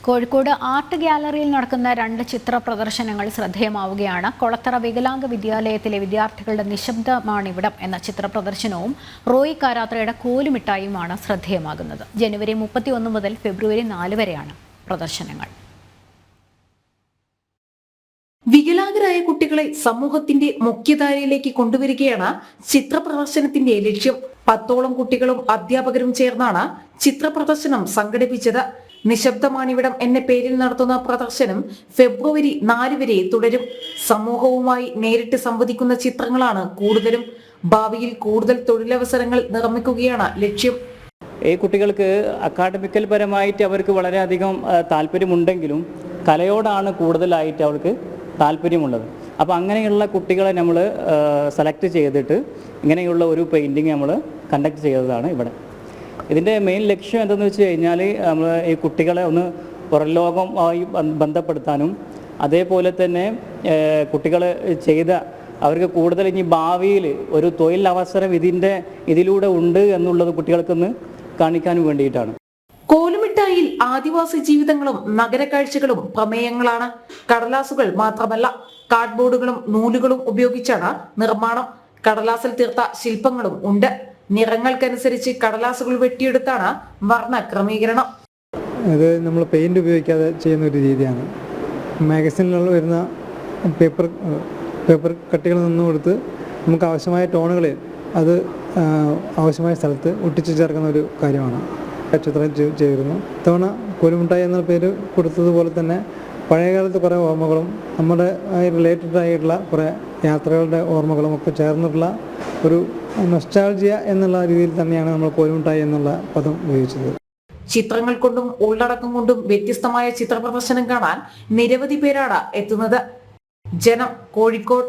Kozhikode art ഗ്യാലറിയിൽ നടക്കുന്ന 2 ചിത്ര പ്രദർശനങ്ങൾ ശ്രദ്ധേയമാവുകയാണ്. കൊളത്തറ വികലാംഗ വിദ്യാലയത്തിലെ വിദ്യാർത്ഥികളുടെ നിശബ്ദമാണിവിടം എന്ന ചിത്ര പ്രദർശനവും റോയി കാരാത്രയുടെ കോലുമിഠായിയുമാണ് ശ്രദ്ധേയമാകുന്നത്. ജനുവരി 31 മുതൽ ഫെബ്രുവരി 4 വരെയാണ് പ്രദർശനങ്ങൾ. വികലാംഗരായ കുട്ടികളെ സമൂഹത്തിന്റെ മുഖ്യധാരയിലേക്ക് കൊണ്ടുവരികയാണ് ചിത്ര പ്രദർശനത്തിന്റെ ലക്ഷ്യം. 10ഓളം കുട്ടികളും അധ്യാപകരും ചേർന്നാണ് ചിത്ര പ്രദർശനം സംഘടിപ്പിച്ചത്. നിശബ്ദമാണിവിടം എന്ന പേരിൽ നടത്തുന്ന പ്രദർശനം ഫെബ്രുവരി 4 വരെ തുടരും. സമൂഹവുമായി നേരിട്ട് സംവദിക്കുന്ന ചിത്രങ്ങളാണ് കൂടുതലും. ഭാവിയിൽ കൂടുതൽ തൊഴിലവസരങ്ങൾ നിർമ്മിക്കുകയാണ് ലക്ഷ്യം. ഈ കുട്ടികൾക്ക് അക്കാഡമിക്കൽ പരമായിട്ട് അവർക്ക് വളരെയധികം താല്പര്യമുണ്ടെങ്കിലും കലയോടാണ് കൂടുതലായിട്ട് അവർക്ക് താല്പര്യമുള്ളത്. അപ്പോൾ അങ്ങനെയുള്ള കുട്ടികളെ നമ്മൾ സെലക്ട് ചെയ്തിട്ട് ഇങ്ങനെയുള്ള ഒരു പെയിൻറ്റിങ് നമ്മൾ കണ്ടക്ട് ചെയ്തതാണ് ഇവിടെ. ഇതിൻ്റെ മെയിൻ ലക്ഷ്യം എന്തെന്ന് വെച്ച് കഴിഞ്ഞാൽ നമ്മൾ ഈ കുട്ടികളെ ഒന്ന് പുറം ലോകവുമായി ബന്ധപ്പെടുത്താനും അതേപോലെ തന്നെ കുട്ടികൾ അവർക്ക് കൂടുതൽ ഇനി ഭാവിയിൽ ഒരു തൊഴിലവസരം ഇതിലൂടെ ഉണ്ട് എന്നുള്ളത് കുട്ടികൾക്കൊന്ന് കാണിക്കാനും വേണ്ടിയിട്ടാണ്. കോലുമിഠായിൽ ആദിവാസി ജീവിതങ്ങളും നഗരക്കാഴ്ചകളും പ്രമേയങ്ങളാണ്. കടലാസുകൾ മാത്രമല്ല, കാർഡ്ബോർഡുകളും നൂലുകളും ഉപയോഗിച്ചാണ് നിർമ്മാണം. കടലാസിൽ തീർത്ത ശില്പങ്ങളും ഉണ്ട്. നിറങ്ങൾക്കനുസരിച്ച് കടലാസുകൾ വെട്ടിയെടുത്താണ് വർണ്ണ ക്രമീകരണം. ഇത് നമ്മൾ പെയിന്റ് ഉപയോഗിക്കാതെ ചെയ്യുന്ന ഒരു രീതിയാണ്. മാഗസിനിൽ വരുന്ന പേപ്പർ കട്ടികളിൽ നിന്നും കൊടുത്ത് നമുക്ക് ആവശ്യമായ ടോണുകളിൽ അത് ആവശ്യമായ സ്ഥലത്ത് ഒട്ടിച്ചു ചേർക്കുന്ന ഒരു കാര്യമാണ്. ചിത്രം ചെയ്തിരുന്നു. ഇത്തവണ കോലുമിഠായി എന്ന പേര് കൊടുത്തതുപോലെ തന്നെ പഴയകാലത്തെ കുറേ ഓർമ്മകളും നമ്മുടെ റിലേറ്റഡ് ആയിട്ടുള്ള കുറേ യാത്രകളുടെ ഓർമ്മകളും ഒക്കെ ചേർന്നിട്ടുള്ള ഒരു നൊസ്റ്റാൾജിയ എന്നുള്ള രീതിയിൽ തന്നെയാണ് നമ്മൾ കോലുമിഠായി എന്നുള്ള പദം ഉപയോഗിച്ചത്. ചിത്രങ്ങൾ കൊണ്ടും ഉള്ളടക്കം കൊണ്ടും വ്യത്യസ്തമായ ചിത്ര പ്രദർശനം കാണാൻ നിരവധി പേരാണ് എത്തുന്നത്. ജനം, കോഴിക്കോട്.